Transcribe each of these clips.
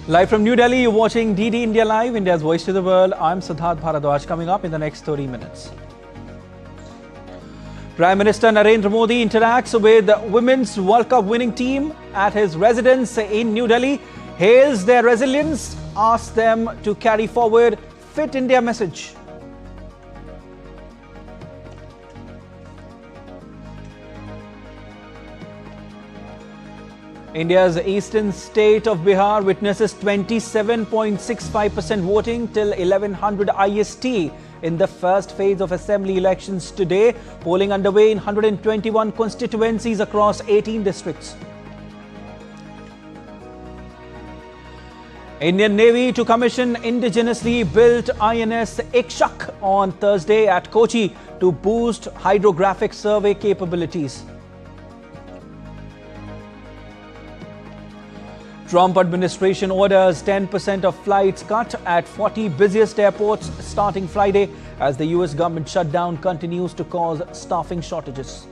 Live from New Delhi, you're watching DD India Live, India's voice to the world. I'm Siddharth Bharadwaj. Coming up in the next 30 minutes. Prime Minister Narendra Modi interacts with the Women's World Cup winning team at his residence in New Delhi, hails their resilience, asks them to carry forward Fit India message. India's eastern state of Bihar witnesses 27.65% voting till 1100 IST in the first phase of assembly elections today. Polling underway in 121 constituencies across 18 districts. Indian Navy to commission indigenously built INS Ikshak on Thursday at Kochi to boost hydrographic survey capabilities. Trump administration orders 10% of flights cut at 40 busiest airports starting Friday as the US government shutdown continues to cause staffing shortages.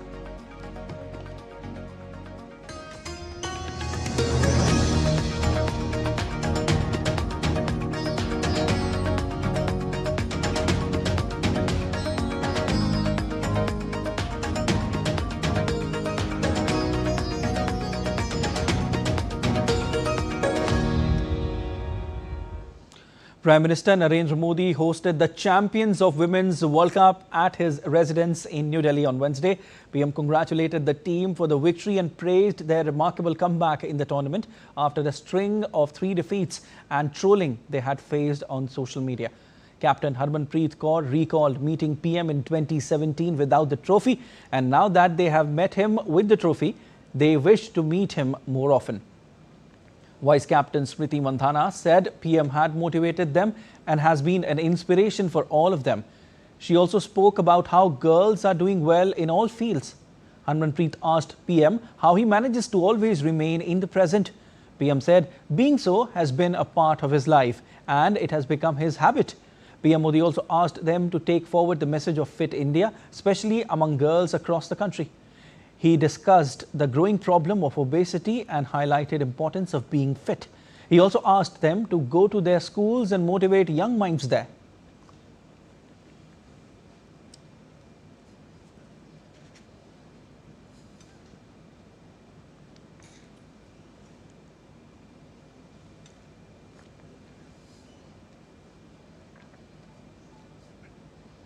Prime Minister Narendra Modi hosted the champions of Women's World Cup at his residence in New Delhi on Wednesday. PM congratulated the team for the victory and praised their remarkable comeback in the tournament after a string of 3 defeats and trolling they had faced on social media. Captain Harmanpreet Kaur recalled meeting PM in 2017 without the trophy, and now that they have met him with the trophy, they wish to meet him more often. Vice Captain Smriti Mandhana said PM had motivated them and has been an inspiration for all of them. She also spoke about how girls are doing well in all fields. Harmanpreet asked PM how he manages to always remain in the present. PM said being so has been a part of his life and it has become his habit. PM Modi also asked them to take forward the message of Fit India, especially among girls across the country. He discussed the growing problem of obesity and highlighted the importance of being fit. He also asked them to go to their schools and motivate young minds there.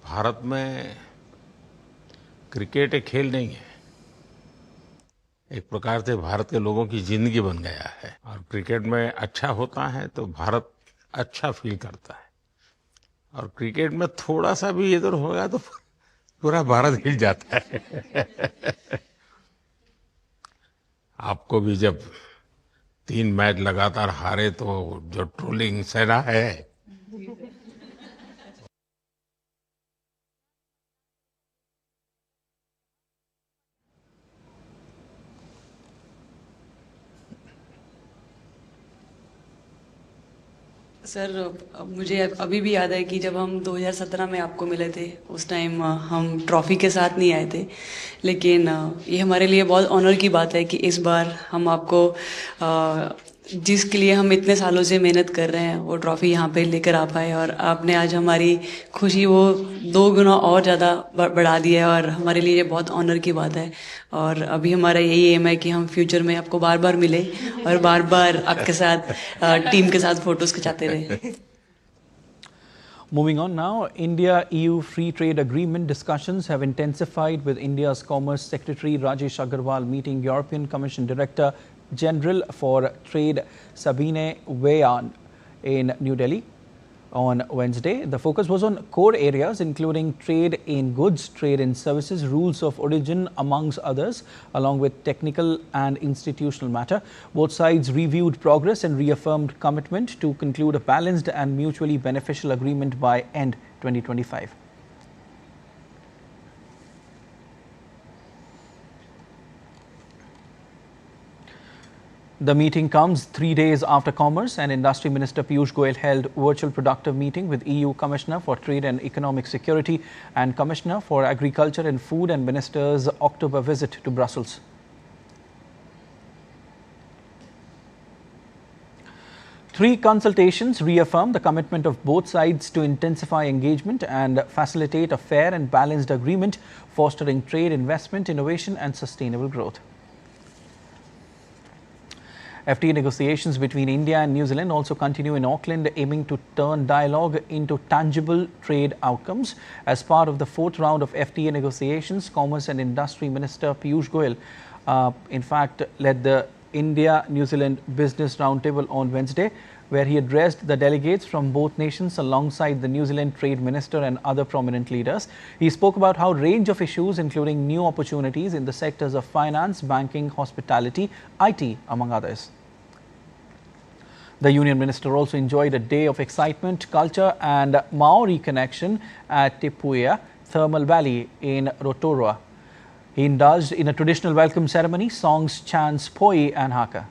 Bharat में cricket एक खेल नहीं है, एक प्रकार से भारत के लोगों की जिंदगी बन गया है और क्रिकेट में अच्छा होता है तो भारत अच्छा फील करता है और क्रिकेट में थोड़ा सा भी इधर होगा तो पूरा भारत हिल जाता है। आपको भी जब 3 मैच लगातार हारे तो जो ट्रोलिंग सेना है सर, मुझे अभी भी याद है कि जब हम 2017 में आपको मिले थे उस टाइम हम ट्रॉफी के साथ नहीं आए थे, लेकिन ये हमारे लिए बहुत ऑनर की बात है कि इस बार हम आपको जिसके लिए हम इतने सालों से मेहनत कर रहे हैं वो ट्रॉफी यहाँ पे लेकर आ पाए और आपने आज हमारी खुशी वो 2 गुना और ज़्यादा बढ़ा दी है और हमारे लिए ये बहुत ऑनर की बात है। और अभी हमारा यही एम है कि हम फ्यूचर में आपको बार बार मिले और बार बार आपके साथ टीम के साथ फोटोज खिंचाते रहे। Moving on now, India-EU Free Trade Agreement discussions have intensified with India's Commerce Secretary Rajesh Agarwal meeting European Commission Director General for Trade Sabine Weyan in New Delhi on Wednesday. The focus was on core areas including trade in goods, trade in services, rules of origin amongst others, along with technical and institutional matter. Both sides reviewed progress and reaffirmed commitment to conclude a balanced and mutually beneficial agreement by end 2025. The meeting comes 3 days after Commerce and Industry Minister Piyush Goyal held virtual productive meeting with EU Commissioner for Trade and Economic Security and Commissioner for Agriculture and Food and Minister's October visit to Brussels. Three consultations reaffirm the commitment of both sides to intensify engagement and facilitate a fair and balanced agreement, fostering trade, investment, innovation and sustainable growth. FTA negotiations between India and New Zealand also continue in Auckland, aiming to turn dialogue into tangible trade outcomes. As part of the fourth round of FTA negotiations, Commerce and Industry Minister Piyush Goyal, in fact, led the India-New Zealand Business Roundtable on Wednesday, where he addressed the delegates from both nations alongside the New Zealand Trade Minister and other prominent leaders. He spoke about how a range of issues, including new opportunities in the sectors of finance, banking, hospitality, IT, among others. The Union Minister also enjoyed a day of excitement, culture and Maori connection at Tipuia Thermal Valley in Rotorua. He indulged in a traditional welcome ceremony, songs, chants, poi and haka.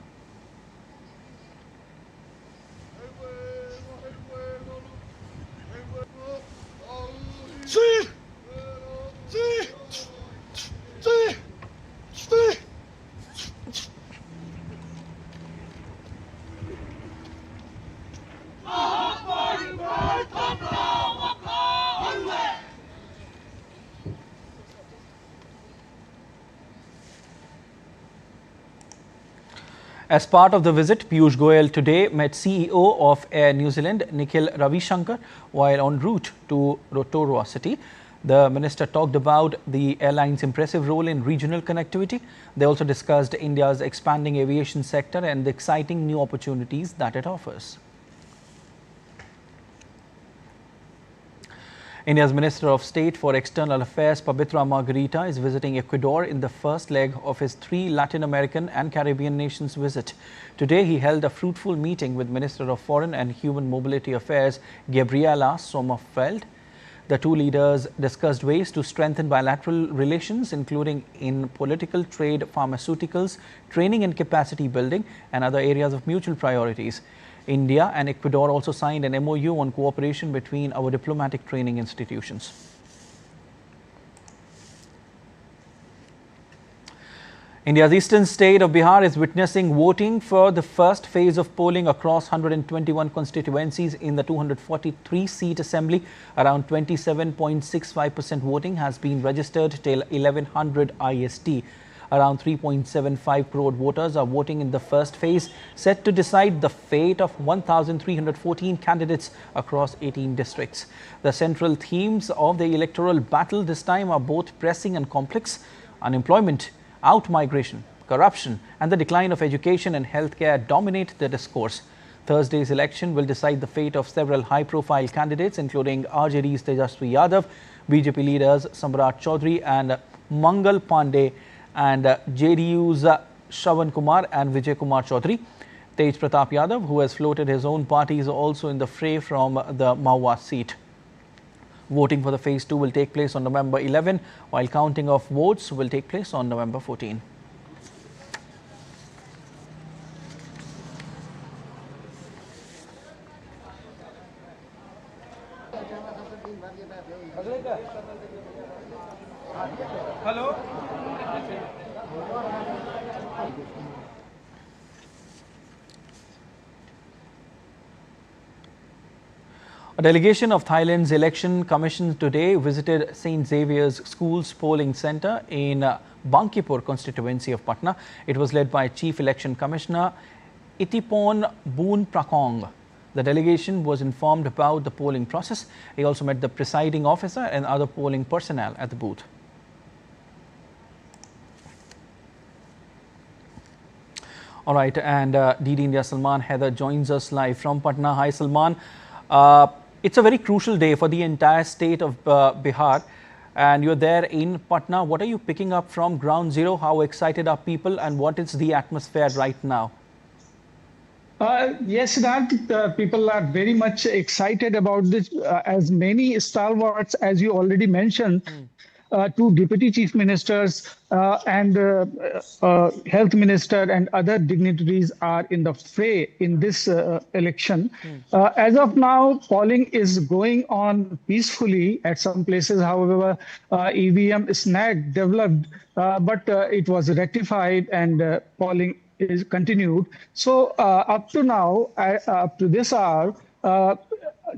As part of the visit, Piyush Goyal today met CEO of Air New Zealand, Nikhil Ravishankar, while en route to Rotorua City. The minister talked about the airline's impressive role in regional connectivity. They also discussed India's expanding aviation sector and the exciting new opportunities that it offers. India's Minister of State for External Affairs, Pabitra Margarita, is visiting Ecuador in the first leg of his 3 Latin American and Caribbean nations visit. Today, he held a fruitful meeting with Minister of Foreign and Human Mobility Affairs, Gabriela Sommerfeld. The two leaders discussed ways to strengthen bilateral relations, including in political, trade, pharmaceuticals, training and capacity building, and other areas of mutual priorities. India and Ecuador also signed an MOU on cooperation between our diplomatic training institutions. India's eastern state of Bihar is witnessing voting for the first phase of polling across 121 constituencies in the 243-seat assembly. Around 27.65% voting has been registered till 1100 IST. Around 3.75 crore voters are voting in the first phase, set to decide the fate of 1,314 candidates across 18 districts. The central themes of the electoral battle this time are both pressing and complex: unemployment, out-migration, corruption, and the decline of education and healthcare dominate the discourse. Thursday's election will decide the fate of several high-profile candidates, including RJD's Tejaswi Yadav, BJP leaders Samrat Chaudhary and Mangal Pandey, and JDU's Shravan Kumar and Vijay Kumar Chaudhary. Tej Pratap Yadav, who has floated his own party, is also in the fray from the Mawa seat. Voting for the phase 2 will take place on November 11, while counting of votes will take place on November 14. Hello. A delegation of Thailand's election commission today visited St. Xavier's School's polling centre in Bankipur constituency of Patna. It was led by Chief Election Commissioner Itipon Boon Prakong. The delegation was informed about the polling process. He also met the presiding officer and other polling personnel at the booth. All right, and DD India Salman Heather joins us live from Patna. Hi, Salman. It's a very crucial day for the entire state of Bihar, and you're there in Patna. What are you picking up from ground zero? How excited are people, and what is the atmosphere right now? Yes, Siddharth, people are very much excited about this, as many stalwarts, as you already mentioned. Two deputy chief ministers and health minister and other dignitaries are in the fray in this election. As of now, polling is going on peacefully at some places. However, EVM snag developed, but it was rectified and polling is continued. So up to now, up to this hour,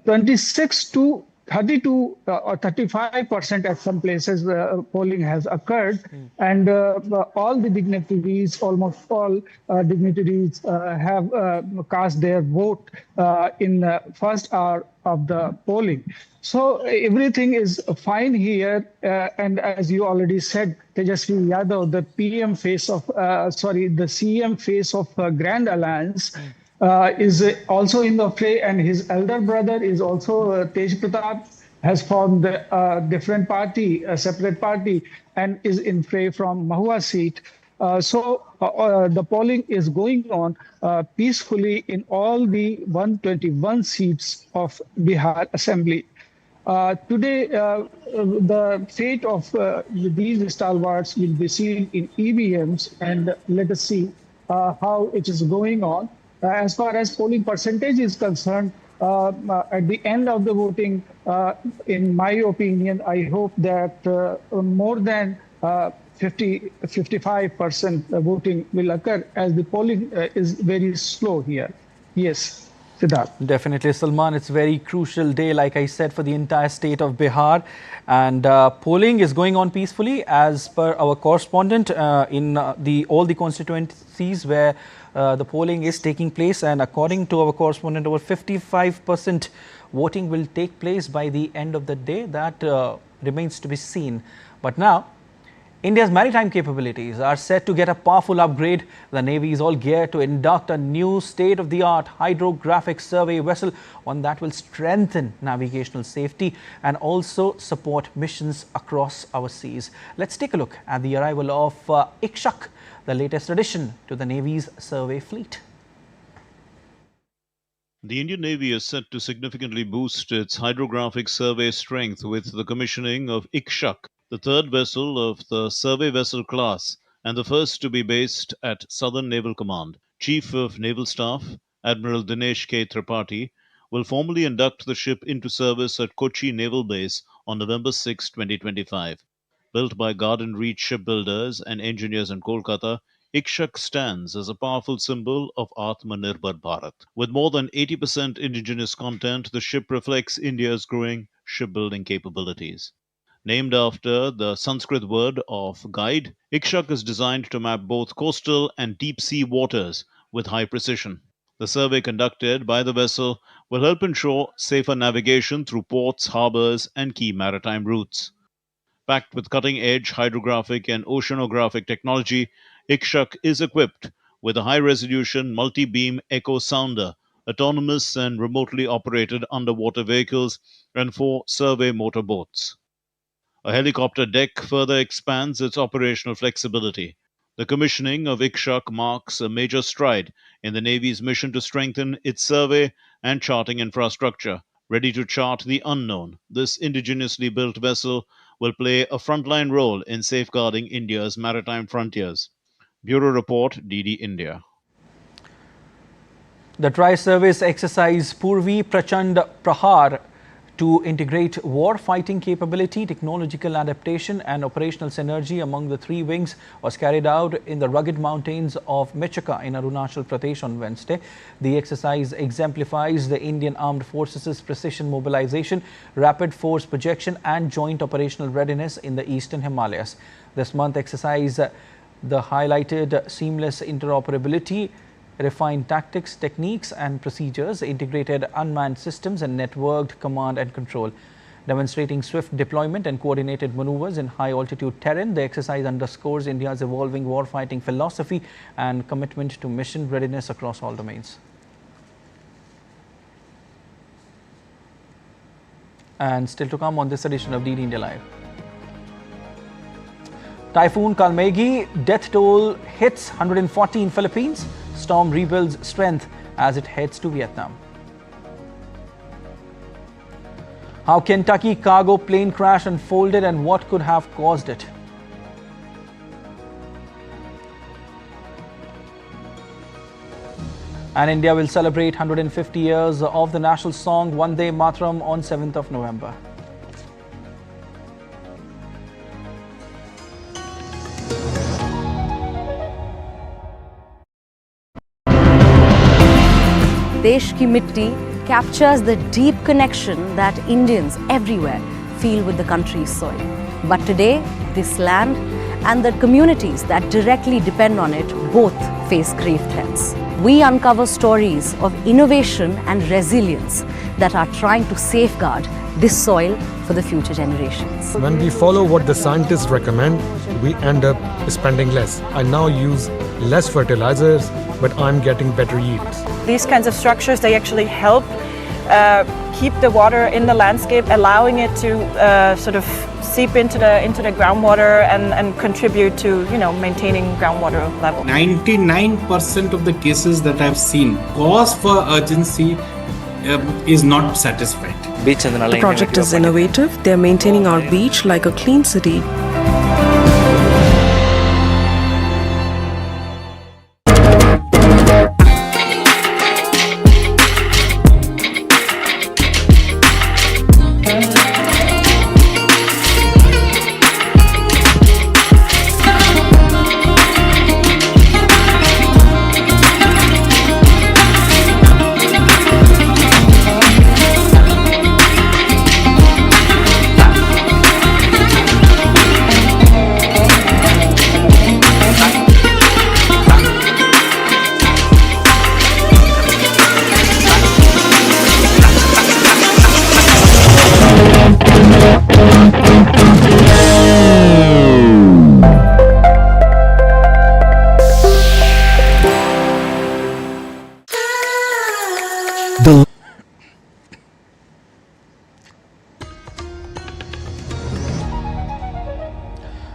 26 to 32 or 35% at some places polling has occurred, and all the dignitaries, almost all dignitaries have cast their vote in the first hour of the polling. So everything is fine here, and as you already said, Tejasvi Yadav, the PM face of, the CM face of Grand Alliance, is also in the fray, and his elder brother is also Tej Pratap, has formed a different party, a separate party, and is in fray from Mahua seat. The polling is going on peacefully in all the 121 seats of Bihar Assembly. Today, the fate of these stalwarts will be seen in EVMs, and let us see how it is going on. As far as polling percentage is concerned, at the end of the voting, in my opinion, I hope that more than 55% voting will occur, as the polling is very slow here. Yes, Siddharth. Definitely, Salman. It's a very crucial day, like I said, for the entire state of Bihar. And polling is going on peacefully, as per our correspondent in all the constituencies where the polling is taking place. And according to our correspondent, over 55% voting will take place by the end of the day. That remains to be seen. But now, India's maritime capabilities are set to get a powerful upgrade. The Navy is all geared to induct a new state-of-the-art hydrographic survey vessel, one that will strengthen navigational safety and also support missions across our seas. Let's take a look at the arrival of Ikshak, the latest addition to the Navy's survey fleet. The Indian Navy is set to significantly boost its hydrographic survey strength with the commissioning of Ikshak, the third vessel of the survey vessel class and the first to be based at Southern Naval Command. Chief of Naval Staff, Admiral Dinesh K. Tripathi, will formally induct the ship into service at Kochi Naval Base on November 6, 2025. Built by Garden Reach shipbuilders and engineers in Kolkata, Ikshak stands as a powerful symbol of Atmanirbhar Bharat. With more than 80% indigenous content, the ship reflects India's growing shipbuilding capabilities. Named after the Sanskrit word of guide, Ikshak is designed to map both coastal and deep sea waters with high precision. The survey conducted by the vessel will help ensure safer navigation through ports, harbors, and key maritime routes. Packed with cutting-edge hydrographic and oceanographic technology, Ikshak is equipped with a high-resolution multi-beam echo sounder, autonomous and remotely operated underwater vehicles, and 4 survey motorboats. A helicopter deck further expands its operational flexibility. The commissioning of Ikshak marks a major stride in the Navy's mission to strengthen its survey and charting infrastructure. Ready to chart the unknown, this indigenously built vessel will play a frontline role in safeguarding India's maritime frontiers. Bureau Report, DD India. The tri-service exercise Purvi Prachand Prahar to integrate war-fighting capability, technological adaptation and operational synergy among the 3 wings was carried out in the rugged mountains of Mechaka in Arunachal Pradesh on Wednesday. The exercise exemplifies the Indian Armed Forces' precision mobilization, rapid force projection and joint operational readiness in the eastern Himalayas. This month exercise the highlighted seamless interoperability, refined tactics, techniques and procedures, integrated unmanned systems and networked command and control. Demonstrating swift deployment and coordinated maneuvers in high-altitude terrain, the exercise underscores India's evolving warfighting philosophy and commitment to mission readiness across all domains. And still to come on this edition of DD India Live. Typhoon Kalmegi death toll hits 140 in Philippines. Storm rebuilds strength as it heads to Vietnam. How Kentucky cargo plane crash unfolded and what could have caused it. And India will celebrate 150 years of the national song Vande Mataram on 7th of November. Desh Ki Mitti captures the deep connection that Indians everywhere feel with the country's soil. But today, this land and the communities that directly depend on it both face grave threats. We uncover stories of innovation and resilience that are trying to safeguard this soil for the future generations. When we follow what the scientists recommend, we end up spending less. I now use less fertilizers, but I'm getting better yields. These kinds of structures, they actually help keep the water in the landscape, allowing it to sort of seep into the groundwater and contribute to maintaining groundwater level. 99% of the cases that I've seen, cause for urgency is not satisfied. The project is innovative. They're maintaining our beach like a clean city.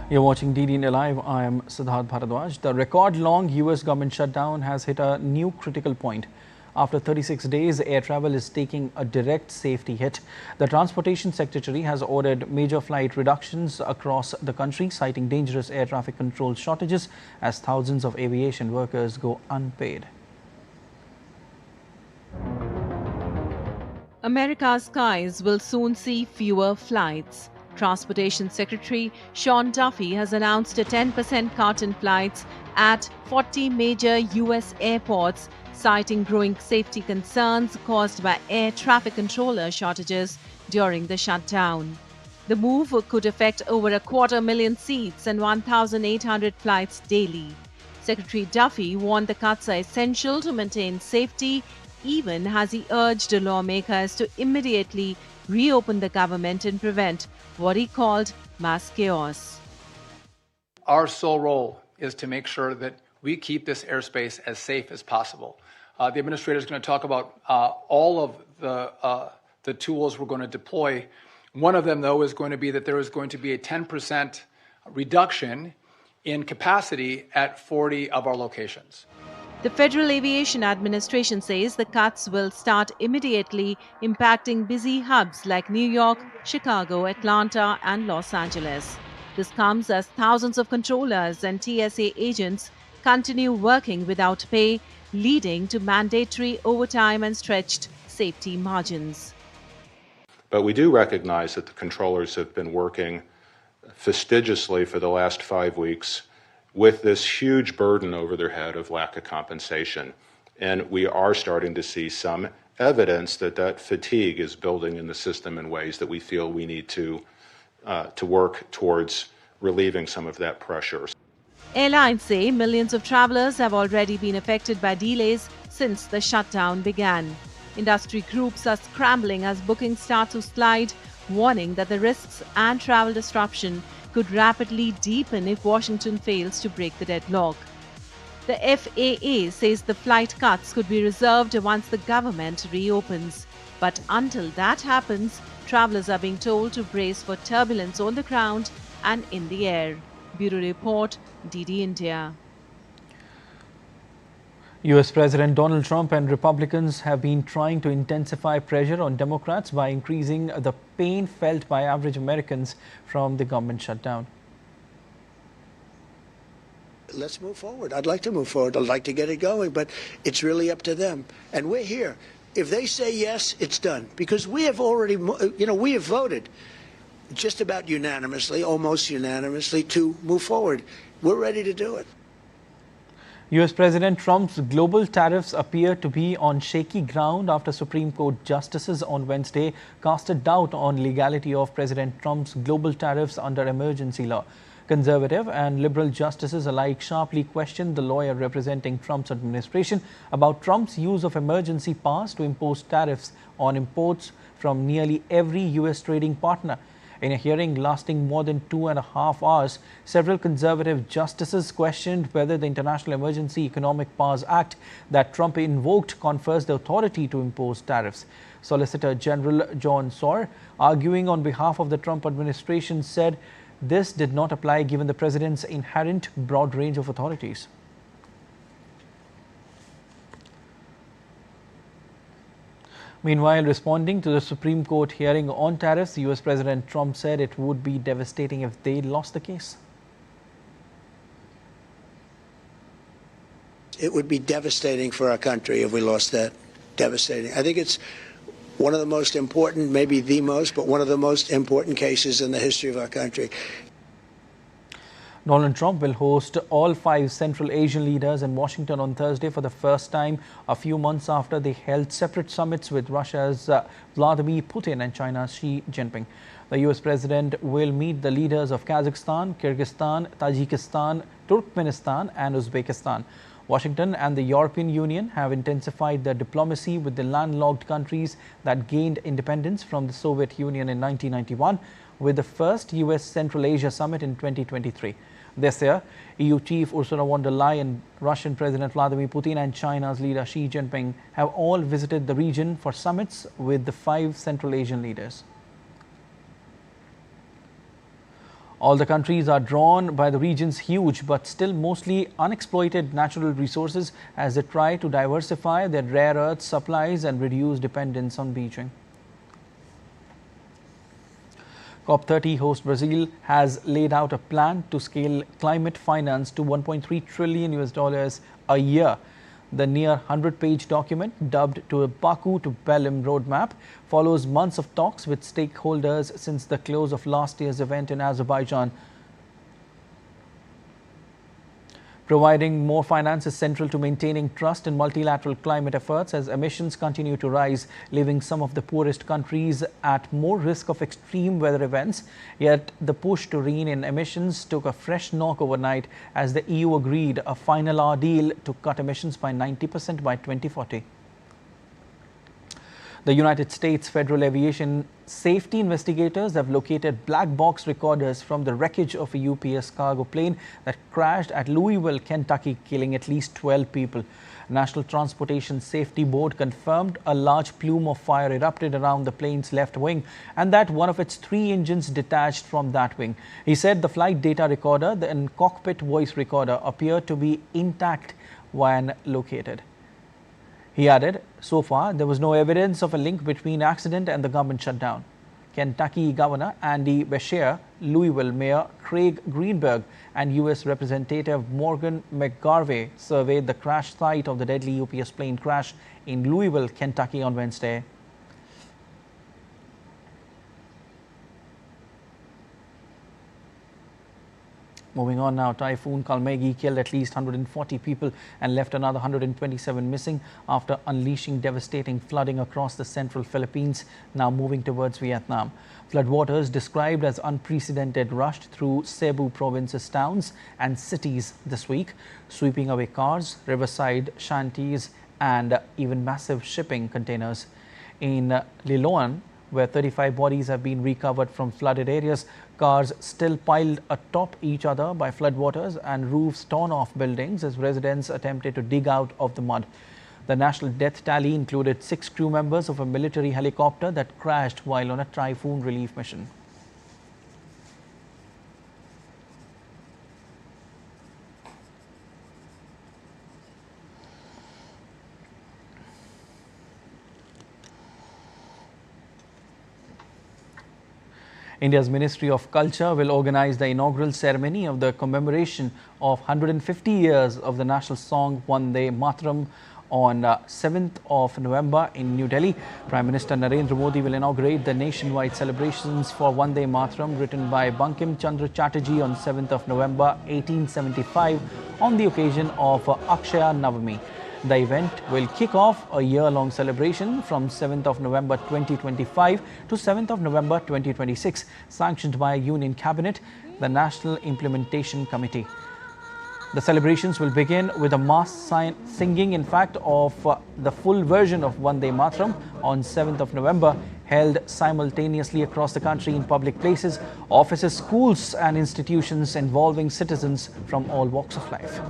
You're watching DD India Live. I am Siddharth Bharadwaj. The record-long US government shutdown has hit a new critical point. After 36 days, air travel is taking a direct safety hit. The Transportation Secretary has ordered major flight reductions across the country, citing dangerous air traffic control shortages as thousands of aviation workers go unpaid. America's skies will soon see fewer flights. Transportation Secretary Sean Duffy has announced a 10% cut in flights at 40 major U.S. airports, citing growing safety concerns caused by air traffic controller shortages during the shutdown. The move could affect over 250,000 seats and 1,800 flights daily. Secretary Duffy warned the cuts are essential to maintain safety, even as he urged lawmakers to immediately reopen the government and prevent what he called mass chaos. Our sole role is to make sure that we keep this airspace as safe as possible. The administrator is going to talk about all of the tools we're going to deploy. One of them, though, is going to be that there is going to be a 10% reduction in capacity at 40 of our locations. The Federal Aviation Administration says the cuts will start immediately, impacting busy hubs like New York, Chicago, Atlanta, and Los Angeles. This comes as thousands of controllers and TSA agents continue working without pay, leading to mandatory overtime and stretched safety margins. But we do recognize that the controllers have been working fastidiously for the last 5 weeks with this huge burden over their head of lack of compensation. And we are starting to see some evidence that that fatigue is building in the system in ways that we feel we need to work towards relieving some of that pressure. Airlines say millions of travelers have already been affected by delays since the shutdown began. Industry groups are scrambling as bookings start to slide, warning that the risks and travel disruption could rapidly deepen if Washington fails to break the deadlock. The FAA says the flight cuts could be reserved once the government reopens. But until that happens, travelers are being told to brace for turbulence on the ground and in the air. Bureau Report, DD India. US President Donald Trump and Republicans have been trying to intensify pressure on Democrats by increasing the pain felt by average Americans from the government shutdown. Let's move forward. I'd like to move forward. I'd like to get it going, but it's really up to them. And we're here. If they say yes, it's done. Because we have already, we have voted just about unanimously, almost unanimously, to move forward. We're ready to do it. US President Trump's global tariffs appear to be on shaky ground after Supreme Court justices on Wednesday casted doubt on legality of President Trump's global tariffs under emergency law. Conservative and liberal justices alike sharply questioned the lawyer representing Trump's administration about Trump's use of emergency powers to impose tariffs on imports from nearly every US trading partner. In a hearing lasting more than 2.5 hours, several conservative justices questioned whether the International Emergency Economic Powers Act that Trump invoked confers the authority to impose tariffs. Solicitor General John Sauer, arguing on behalf of the Trump administration, said this did not apply given the president's inherent broad range of authorities. Meanwhile, responding to the Supreme Court hearing on tariffs, US President Trump said it would be devastating if they lost the case. It would be devastating for our country if we lost that. Devastating. I think it's one of the most important, maybe the most, but one of the most important cases in the history of our country. Donald Trump will host all 5 Central Asian leaders in Washington on Thursday for the first time, a few months after they held separate summits with Russia's Vladimir Putin and China's Xi Jinping. The US president will meet the leaders of Kazakhstan, Kyrgyzstan, Tajikistan, Turkmenistan and Uzbekistan. Washington and the European Union have intensified their diplomacy with the landlocked countries that gained independence from the Soviet Union in 1991, with the first US Central Asia Summit in 2023. This year, EU Chief Ursula von der Leyen, Russian President Vladimir Putin and China's leader Xi Jinping have all visited the region for summits with the 5 Central Asian leaders. All the countries are drawn by the region's huge but still mostly unexploited natural resources as they try to diversify their rare earth supplies and reduce dependence on Beijing. COP30 host Brazil has laid out a plan to scale climate finance to $1.3 trillion a year. The near 100-page document, dubbed to a Baku to Belém roadmap, follows months of talks with stakeholders since the close of last year's event in Azerbaijan. Providing more finance is central to maintaining trust in multilateral climate efforts as emissions continue to rise, leaving some of the poorest countries at more risk of extreme weather events. Yet the push to rein in emissions took a fresh knock overnight as the EU agreed a final deal to cut emissions by 90% by 2040. The United States Federal Aviation Safety investigators have located black box recorders from the wreckage of a UPS cargo plane that crashed at Louisville, Kentucky, killing at least 12 people. National Transportation Safety Board confirmed a large plume of fire erupted around the plane's left wing and that one of its 3 engines detached from that wing. He said the flight data recorder and cockpit voice recorder appeared to be intact when located. He added, so far, there was no evidence of a link between accident and the government shutdown. Kentucky Governor Andy Beshear, Louisville Mayor Craig Greenberg, and U.S. Representative Morgan McGarvey surveyed the crash site of the deadly UPS plane crash in Louisville, Kentucky on Wednesday. Moving on now, Typhoon Kalmegi killed at least 140 people and left another 127 missing after unleashing devastating flooding across the central Philippines, now moving towards Vietnam. Floodwaters described as unprecedented rushed through Cebu province's towns and cities this week, sweeping away cars, riverside shanties and even massive shipping containers. In Liloan, where 35 bodies have been recovered from flooded areas, cars still piled atop each other by floodwaters and roofs torn off buildings as residents attempted to dig out of the mud. The national death tally included 6 crew members of a military helicopter that crashed while on a typhoon relief mission. India's Ministry of Culture will organize the inaugural ceremony of the commemoration of 150 years of the national song Vande Mataram on 7th of November in New Delhi. Prime Minister Narendra Modi will inaugurate the nationwide celebrations for Vande Mataram written by Bankim Chandra Chatterjee on 7th of November 1875 on the occasion of Akshaya Navami. The event will kick off a year-long celebration from 7th of November 2025 to 7th of November 2026, sanctioned by a Union Cabinet, the National Implementation Committee. The celebrations will begin with a mass singing, in fact, of the full version of Vande Mataram on 7th of November, held simultaneously across the country in public places, offices, schools and institutions involving citizens from all walks of life.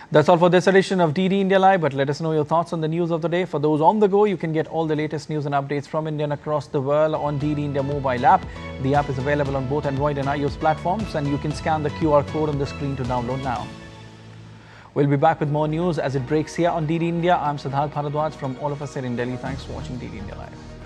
That's all for this edition of DD India Live, but let us know your thoughts on the news of the day. For those on the go, you can get all the latest news and updates from India and across the world on DD India mobile app. The app is available on both Android and iOS platforms, and you can scan the QR code on the screen to download now. We'll be back with more news as it breaks here on DD India. I'm Siddharth Bharadwaj from all of us here in Delhi. Thanks for watching DD India Live.